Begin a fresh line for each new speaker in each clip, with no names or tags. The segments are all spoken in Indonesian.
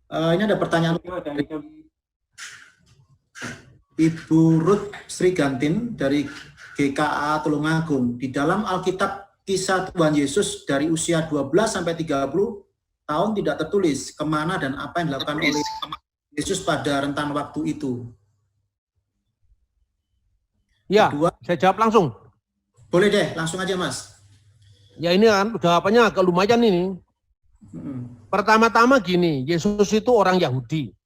Ini ada pertanyaan dari Ibu Ruth Srigantin dari GKA Tulungagung. Di dalam Alkitab kisah Tuhan Yesus dari usia 12 sampai 30 tahun tidak tertulis kemana dan apa yang dilakukan oleh Yesus pada rentan waktu itu.
Ya,
Kedua,
saya jawab langsung.
boleh deh, langsung aja Mas.
Ya ini kan jawabannya agak lumayan ini. Pertama-tama gini, Yesus itu orang Yahudi.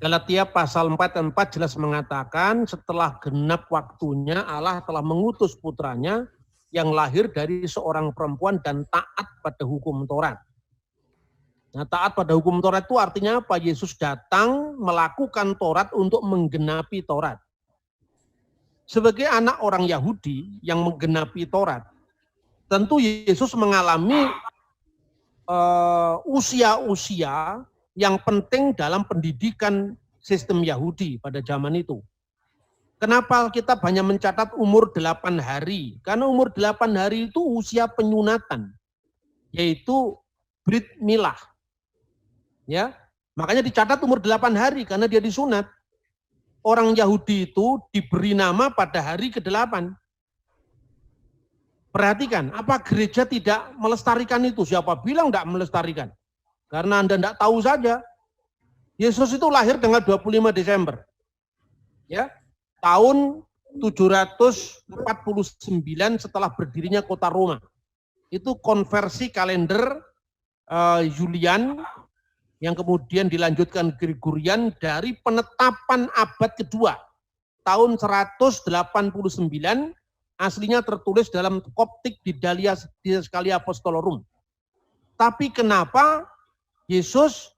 Galatia pasal 4 dan 4 jelas mengatakan setelah genap waktunya Allah telah mengutus putranya yang lahir dari seorang perempuan dan taat pada hukum Taurat. Nah, taat pada hukum Taurat itu artinya apa? Yesus datang melakukan Taurat untuk menggenapi Taurat. Sebagai anak orang Yahudi yang menggenapi Taurat, tentu Yesus mengalami usia-usia yang penting dalam pendidikan sistem Yahudi pada zaman itu. Kenapa kita banyak mencatat umur 8 hari? Karena umur 8 hari itu usia penyunatan, yaitu Brit Milah. Ya, makanya dicatat umur 8 hari karena dia disunat. Orang Yahudi itu diberi nama pada hari ke-8. Perhatikan, apa gereja tidak melestarikan itu? Siapa bilang tidak melestarikan? Karena Anda tidak tahu saja. Yesus itu lahir tanggal 25 Desember. Ya, tahun 749 setelah berdirinya kota Roma. Itu konversi kalender Julian yang kemudian dilanjutkan Gregorian dari penetapan abad kedua. Tahun 189 aslinya tertulis dalam Koptik di Didaskalia Apostolorum. Tapi kenapa Yesus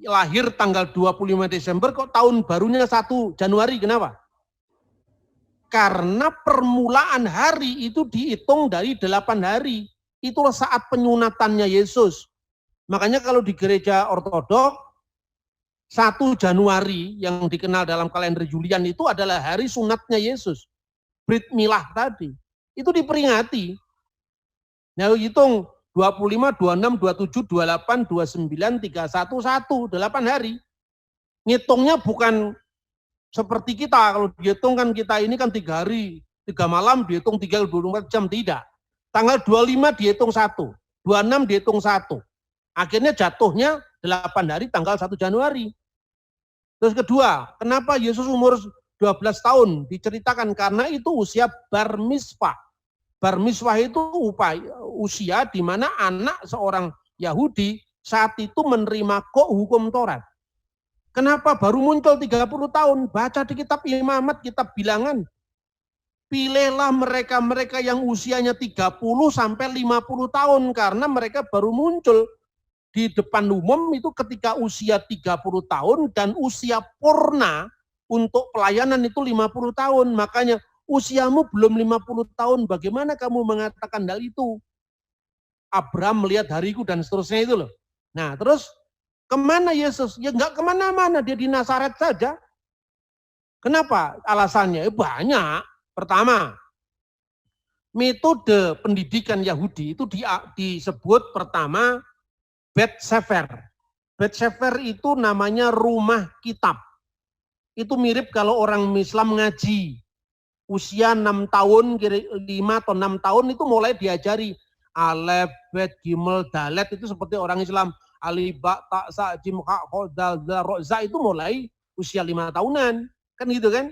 lahir tanggal 25 Desember kok tahun barunya 1 Januari? Kenapa? Karena permulaan hari itu dihitung dari 8 hari. Itulah saat penyunatannya Yesus. Makanya kalau di gereja ortodok 1 Januari yang dikenal dalam kalender Julian itu adalah hari sunatnya Yesus. Brit Milah tadi. Itu diperingati. Nah, hitung 25, 26, 27, 28, 29, 31, 1, 8 hari. Ngitungnya bukan seperti kita. Kalau dihitung kan kita ini kan 3 hari, 3 malam dihitung 24 jam. Tidak. Tanggal 25 dihitung 1, 26 dihitung 1. Akhirnya jatuhnya 8 hari tanggal 1 Januari. Terus kedua, kenapa Yesus umur 12 tahun? Diceritakan karena itu usia bar mitzvah. Bar mitzvah itu usia di mana anak seorang Yahudi saat itu menerima hukum Taurat. Kenapa baru muncul 30 tahun? Baca di kitab Imamat, kitab bilangan. Pilihlah mereka-mereka yang usianya 30 sampai 50 tahun karena mereka baru muncul di depan umum itu ketika usia 30 tahun dan usia purna untuk pelayanan itu 50 tahun. Makanya usiamu belum 50 tahun, bagaimana kamu mengatakan hal itu? Abraham melihat hariku dan seterusnya itu loh. Nah terus kemana Yesus? Ya enggak kemana-mana, dia di Nazaret saja. Kenapa? Alasannya banyak. Pertama, metode pendidikan Yahudi itu disebut pertama Bet Sefer. Bet Sefer itu namanya rumah kitab. Itu mirip kalau orang Islam ngaji. Usia 6 tahun, 5 atau 6 tahun itu mulai diajari. Alef, Bet, Gimel, Dalet itu seperti orang Islam. Alif, Ba, Ta, Sa, Jim, Ha, Ho, Dal, Za, Ro, Za itu mulai usia 5 tahunan. Kan gitu kan?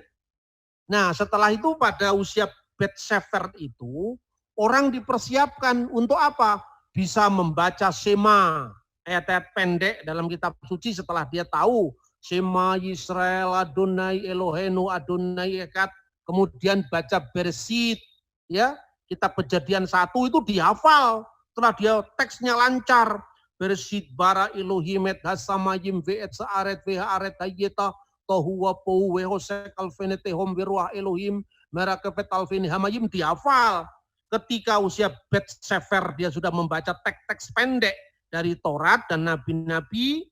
Nah setelah itu pada usia Bet Sefer itu, orang dipersiapkan untuk apa? Bisa membaca Shema, ayat-ayat pendek dalam kitab suci setelah dia tahu Shema Yisrael Adonai Elohenu Adonai Echad, kemudian baca Bereshit, ya kitab Kejadian 1 itu dihafal setelah dia teksnya lancar. Bereshit bara Elohim et hasamayim ve'et sa'aret ve'ha'aret hayyeta tohu wa pohu wehosek alfenete hom beruah Elohim merakepet alfeni hamayim dihafal. Ketika usia Bet Sefer dia sudah membaca teks-teks pendek dari Taurat dan nabi-nabi.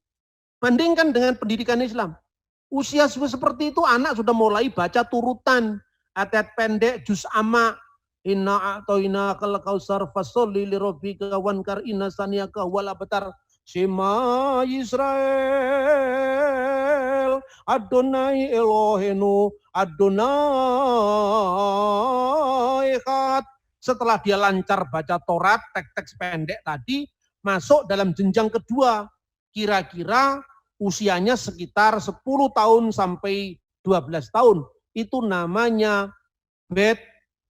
Bandingkan dengan pendidikan Islam. Usia seperti itu anak sudah mulai baca turutan. Ayat pendek juz amma. Inna a'toina kal kausar fasolli li rabbika wankar inna saniyaka wal abtar. Shema Yisrael, Adonai Elohenu, Adonai Echad. Setelah dia lancar baca Taurat, teks-teks pendek tadi, masuk dalam jenjang kedua. Kira-kira usianya sekitar 10 tahun sampai 12 tahun. Itu namanya Bet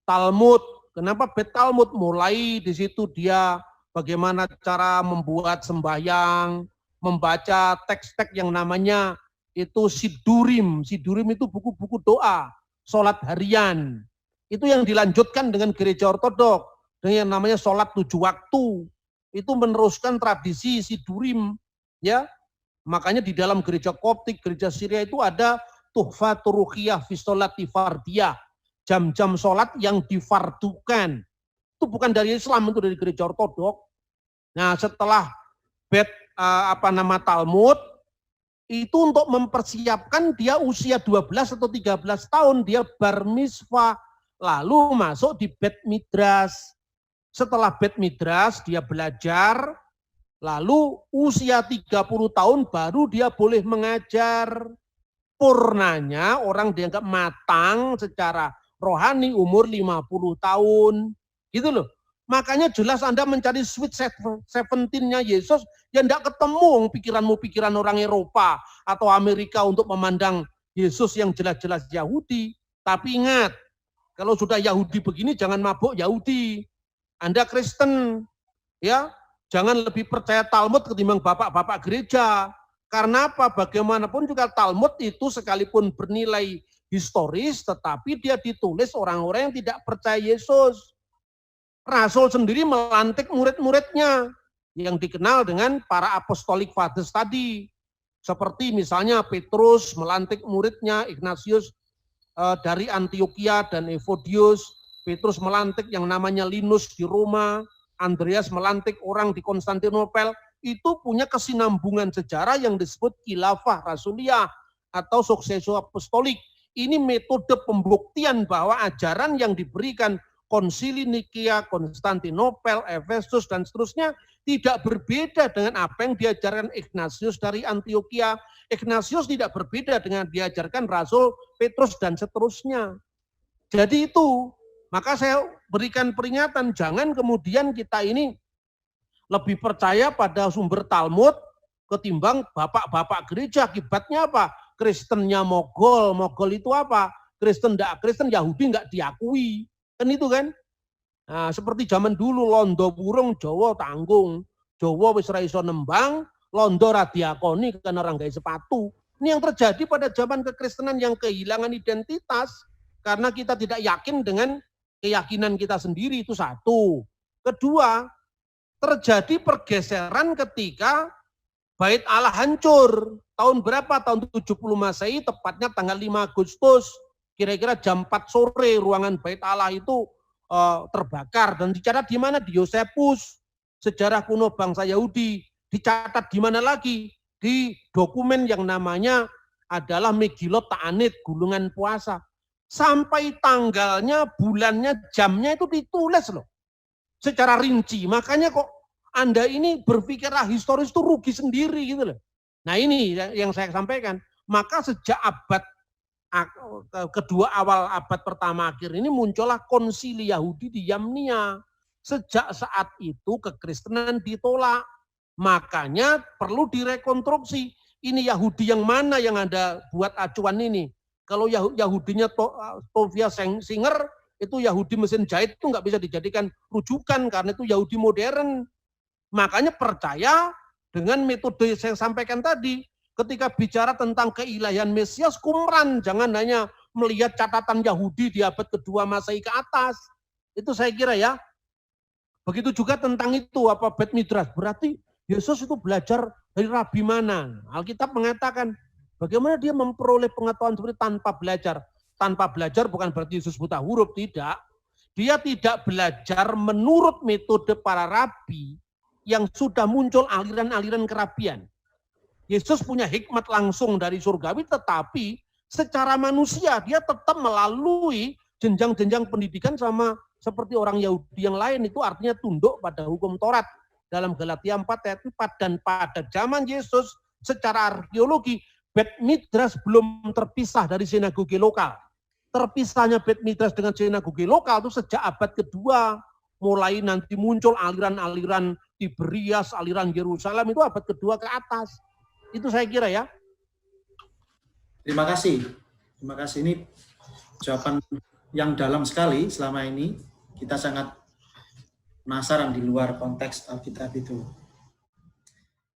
Talmud. Kenapa Bet Talmud? Mulai di situ dia bagaimana cara membuat sembahyang, membaca teks-teks yang namanya itu Sidurim. Sidurim itu buku-buku doa, sholat harian. Itu yang dilanjutkan dengan gereja ortodok, dengan yang namanya sholat 7 waktu. Itu meneruskan tradisi Sidurim. Ya, makanya di dalam gereja Koptik, gereja Syria itu ada Tuhfatur Ruqyah fi sholati fardiyah. Jam-jam sholat yang difardukan. Itu bukan dari Islam, itu dari gereja ortodok. Nah, setelah Talmud, itu untuk mempersiapkan dia usia 12 atau 13 tahun, dia bar mitzvah, lalu masuk di Bet Midras. Setelah Bet Midras, dia belajar, lalu usia 30 tahun baru dia boleh mengajar. Purnanya orang dianggap matang secara rohani umur 50 tahun. Gitu loh. Makanya jelas Anda mencari sweet 17-nya Yesus, ya tidak ketemu pikiranmu pikiran orang Eropa atau Amerika untuk memandang Yesus yang jelas-jelas Yahudi. Tapi ingat, kalau sudah Yahudi begini jangan mabuk Yahudi. Anda Kristen, ya jangan lebih percaya Talmud ketimbang bapak-bapak gereja. Karena apa? Bagaimanapun juga Talmud itu sekalipun bernilai historis, tetapi dia ditulis orang-orang yang tidak percaya Yesus. Rasul sendiri melantik murid-muridnya yang dikenal dengan para apostolic fathers tadi. Seperti misalnya Petrus melantik muridnya Ignatius dari Antioquia dan Evodius. Petrus melantik yang namanya Linus di Roma. Andreas melantik orang di Konstantinopel. Itu punya kesinambungan sejarah yang disebut khilafah rasuliyah atau suksesio apostolik. Ini metode pembuktian bahwa ajaran yang diberikan Konsili Nikia, Konstantinopel, Efesus, dan seterusnya tidak berbeda dengan apa yang diajarkan Ignatius dari Antioquia. Ignatius tidak berbeda dengan diajarkan Rasul Petrus dan seterusnya. Jadi itu, maka saya berikan peringatan, jangan kemudian kita ini lebih percaya pada sumber Talmud ketimbang bapak-bapak gereja. Akibatnya apa? Kristennya mogol. Mogol itu apa? Kristen enggak Kristen, Yahudi enggak diakui. Kan itu kan? Nah, seperti zaman dulu londo burung Jawa tanggung. Jawa wis ra iso nembang, londo ra diakoni karena orang gawe sepatu. Ini yang terjadi pada zaman kekristenan yang kehilangan identitas karena kita tidak yakin dengan keyakinan kita sendiri, itu satu. Kedua, terjadi pergeseran ketika Bait Allah hancur. Tahun berapa? Tahun 70 Masehi, tepatnya tanggal 5 Agustus. Kira-kira jam 4 sore ruangan Bait Allah itu terbakar. Dan dicatat di mana? Di Yosefus, sejarah kuno bangsa Yahudi. Dicatat di mana lagi? Di dokumen yang namanya adalah Megillot Ta'anit, gulungan puasa. Sampai tanggalnya, bulannya, jamnya itu ditulis loh. Secara rinci. Makanya kok Anda ini berpikirlah historis itu rugi sendiri gitu loh. Nah ini yang saya sampaikan. Maka sejak abad kedua awal abad pertama akhir ini muncullah konsili Yahudi di Yamnia. Sejak saat itu kekristenan ditolak. Makanya perlu direkonstruksi. Ini Yahudi yang mana yang Anda buat acuan ini? Kalau Yahudinya Tovia Singer, itu Yahudi mesin jahit itu nggak bisa dijadikan rujukan karena itu Yahudi modern. Makanya percaya dengan metode yang saya sampaikan tadi. Ketika bicara tentang keilahian Mesias, Qumran, jangan hanya melihat catatan Yahudi di abad kedua Masehi ke atas. Itu saya kira ya. Begitu juga tentang itu, Bet Midras. Berarti Yesus itu belajar dari rabi mana? Alkitab mengatakan, bagaimana dia memperoleh pengetahuan seperti tanpa belajar. Tanpa belajar bukan berarti Yesus buta huruf, tidak. Dia tidak belajar menurut metode para rabi yang sudah muncul aliran-aliran kerabian. Yesus punya hikmat langsung dari surgawi, tetapi secara manusia dia tetap melalui jenjang-jenjang pendidikan sama seperti orang Yahudi yang lain, itu artinya tunduk pada hukum Taurat. dalam Galatia 4 ayat 4, dan pada zaman Yesus secara arkeologi Bet Midras belum terpisah dari sinagoge lokal. Terpisahnya Bet Midras dengan sinagoge lokal itu sejak abad kedua, mulai nanti muncul aliran-aliran Tiberias, aliran Yerusalem itu abad kedua ke atas. Itu saya kira ya.
Terima kasih. Terima kasih, ini jawaban yang dalam sekali. Selama ini kita sangat penasaran di luar konteks Alkitab itu.